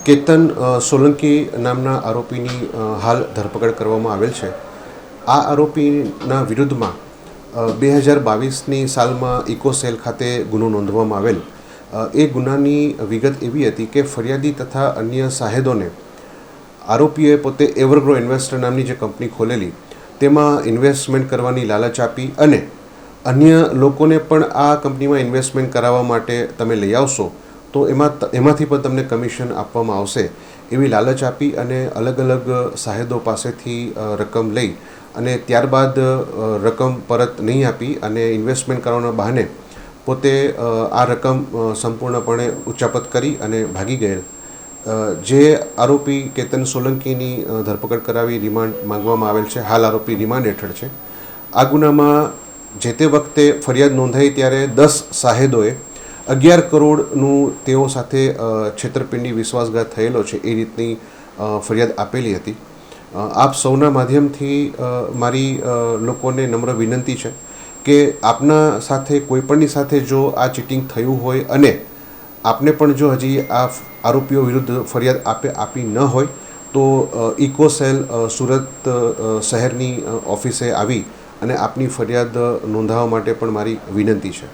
કેતન સોલંકી નામના આરોપીની હાલ ધરપકડ કરવામાં આવેલ છે। આ આરોપીના વિરુદ્ધમાં 2022ની સાલમાં ઇકોસેલ ખાતે ગુનો નોંધવામાં આવેલ। એ ગુનાની વિગત એવી હતી કે ફરિયાદી તથા અન્ય સાહેદોને આરોપીએ પોતે એવરગ્રો ઇન્વેસ્ટર નામની જે કંપની ખોલેલી તેમાં ઇન્વેસ્ટમેન્ટ કરવાની લાલચ આપી અને અન્ય લોકોને પણ આ કંપનીમાં ઇન્વેસ્ટમેન્ટ કરાવવા માટે તમે લઈ આવશો તો એમાંથી પણ તમને કમિશન આપવામાં આવશે એવી લાલચ આપી અને અલગ અલગ સાહેદો પાસેથી રકમ લઈ અને ત્યારબાદ રકમ પરત નહીં આપી અને ઇન્વેસ્ટમેન્ટ કરવાના બહાને પોતે આ રકમ સંપૂર્ણપણે ઉચ્ચાપત કરી અને ભાગી ગયેલ। જે આરોપી કેતન સોલંકીની ધરપકડ કરાવી રિમાન્ડ માંગવામાં આવેલ છે। હાલ આરોપી રિમાન્ડ હેઠળ છે। આ ગુનામાં જે તે વખતે ફરિયાદ નોંધાઈ ત્યારે 10 સાહેદોએ 11 કરોડનું તેઓ સાથે છેતરપિંડી વિશ્વાસઘાત થયેલો છે એ રીતની ફરિયાદ આપેલી હતી। આપ સૌના માધ્યમથી મારી લોકોને નમ્ર વિનંતી છે કે આપના સાથે કોઈપણની સાથે જો આ ચીટિંગ થયું હોય અને આપને પણ જો હજી આ આરોપીઓ વિરુદ્ધ ફરિયાદ આપી ન હોય તો ઇકોસેલ સુરત શહેરની ઓફિસે આવી અને આપની ફરિયાદ નોંધાવવા માટે પણ મારી વિનંતી છે।